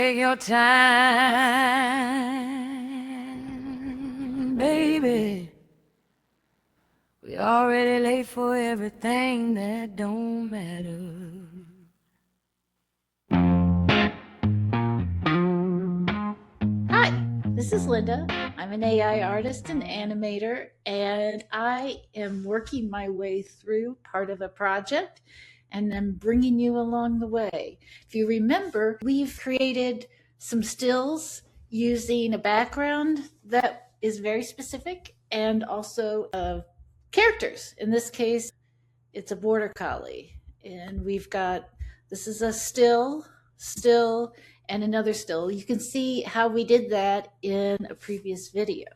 Take your time, baby. We already late for everything that don't matter. Hi, this is Linda. I'm an AI artist and animator, and I am working my way through part of a project, and I'm bringing you along the way. If you remember, we've created some stills using a background that is very specific and also characters. In this case, it's a border collie, and we've got this is a still, and another still. You can see how we did that in a previous video.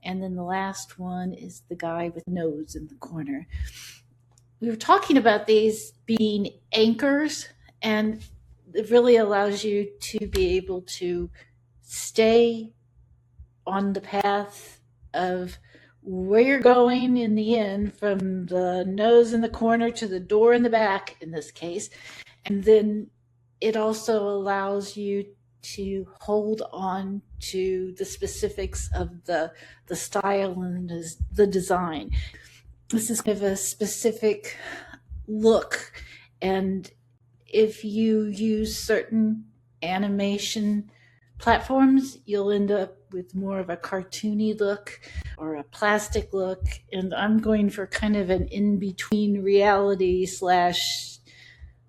And then the last one is the guy with nose in the corner. We were talking about these being anchors, and it really allows you to be able to stay on the path of where you're going in the end, from the nose in the corner to the door in the back in this case. And then it also allows you to hold on to the specifics of the style and the design. This is kind of a specific look, and if you use certain animation platforms, you'll end up with more of a cartoony look or a plastic look. And I'm going for kind of an in-between reality slash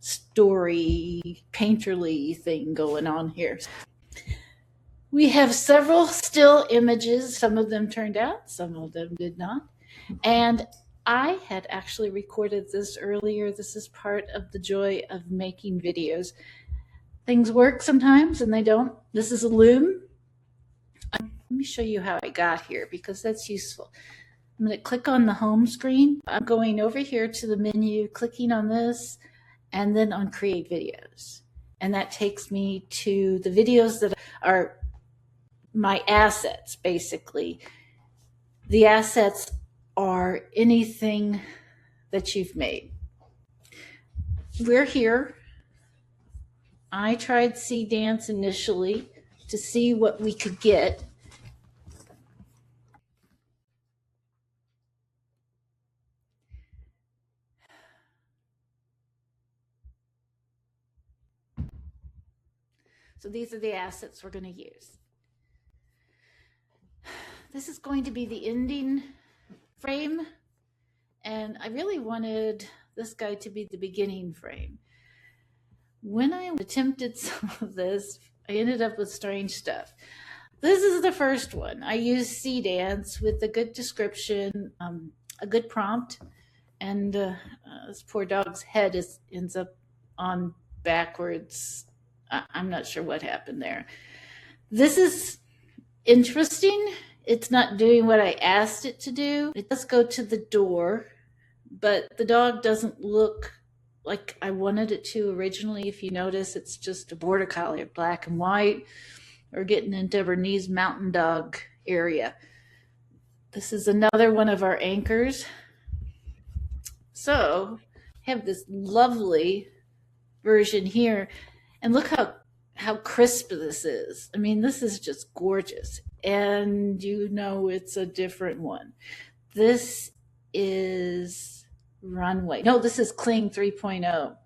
story painterly thing going on here. We have several still images. Some of them turned out, some of them did not. And I had actually recorded this earlier. This is part of the joy of making videos. Things work sometimes and they don't. This is a loom. Let me show you how I got here because that's useful. I'm going to click on the home screen. I'm going over here to the menu, clicking on this, and then on create videos. And that takes me to the videos that are my assets, basically. The assets are anything that you've made. We're here. I tried Sea Dance initially to see what we could get. So these are the assets we're going to use. This is going to be the ending frame, and I really wanted this guy to be the beginning frame. When I attempted some of this, I ended up with strange stuff. This is the first one. I used Sea Dance with a good description, a good prompt, and this poor dog's head ends up on backwards. I'm not sure what happened there. This is interesting. It's not doing what I asked it to do. It does go to the door, but the dog doesn't look like I wanted it to originally. If you notice, it's just a border collie, black and white. We're getting into Bernese Mountain Dog area. This is another one of our anchors. So I have this lovely version here, and look how crisp this is. I mean, this is just gorgeous. And you know it's a different one. This is Runway. No, this is Kling 3.0.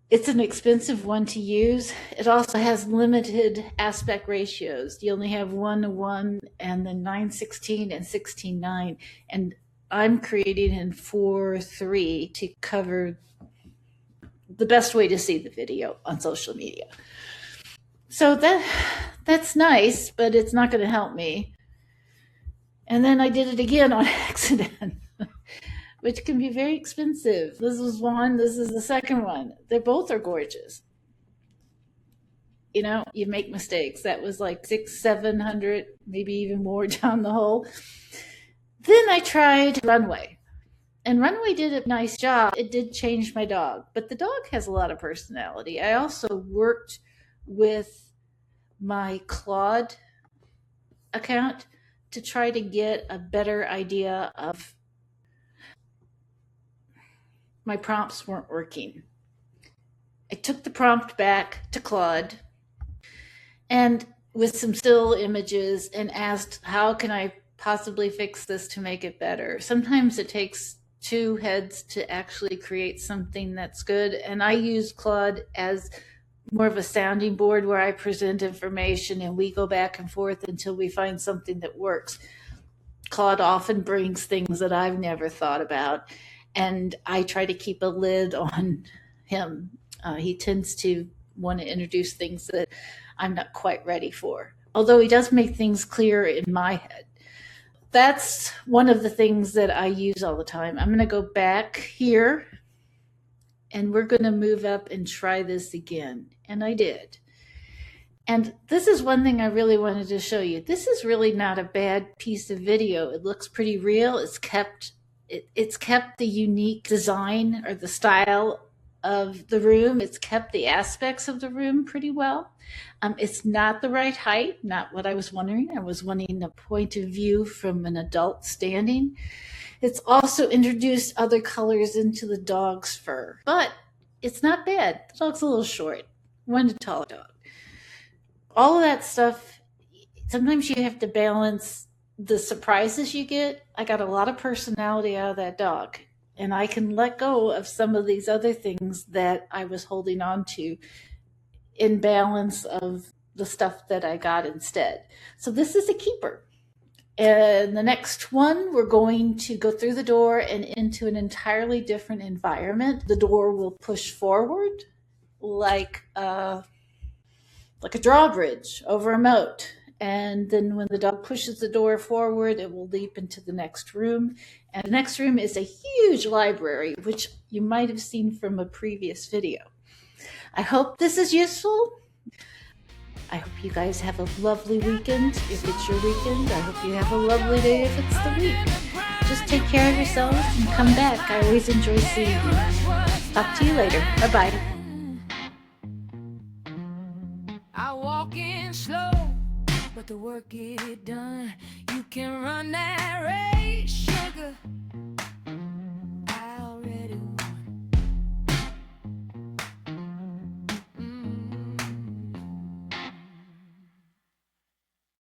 It's an expensive one to use. It also has limited aspect ratios. You only have 1:1 and then 9:16 and 16:9. And I'm creating in 4:3 to cover the best way to see the video on social media. So that's nice, but it's not going to help me. And then I did it again on accident, which can be very expensive. This is one, this is the second one. They both are gorgeous. You know, you make mistakes. That was like 600-700, maybe even more down the hole. Then I tried Runway. And Runway did a nice job. It did change my dog, but the dog has a lot of personality. I also worked with my Claude account to try to get a better idea of my prompts weren't working. I took the prompt back to Claude and with some still images, and asked, how can I possibly fix this to make it better? Sometimes it takes two heads to actually create something that's good. And I use Claude as more of a sounding board where I present information and we go back and forth until we find something that works. Claude often brings things that I've never thought about, and I try to keep a lid on him. He tends to want to introduce things that I'm not quite ready for, although he does make things clear in my head. That's one of the things that I use all the time. I'm going to go back here and we're going to move up and try this again. And I did. And this is one thing I really wanted to show you. This is really not a bad piece of video. It looks pretty real. It's kept the unique design or the style of the room. It's kept the aspects of the room pretty well. It's not the right height, not what I was wanting. I was wanting a point of view from an adult standing. It's also introduced other colors into the dog's fur, but it's not bad. The dog's a little short, one tall dog. All of that stuff, sometimes you have to balance the surprises you get. I got a lot of personality out of that dog, and I can let go of some of these other things that I was holding on to in balance of the stuff that I got instead. So this is a keeper. And the next one, we're going to go through the door and into an entirely different environment. The door will push forward like a drawbridge over a moat. And then when the dog pushes the door forward, it will leap into the next room. And the next room is a huge library, which you might have seen from a previous video. I hope this is useful. I hope you guys have a lovely weekend. If it's your weekend, I hope you have a lovely day if it's the week. Just take care of yourselves and come back. I always enjoy seeing you. Talk to you later. Bye-bye. I walk in slow, but the work get done. You can run that race, sugar.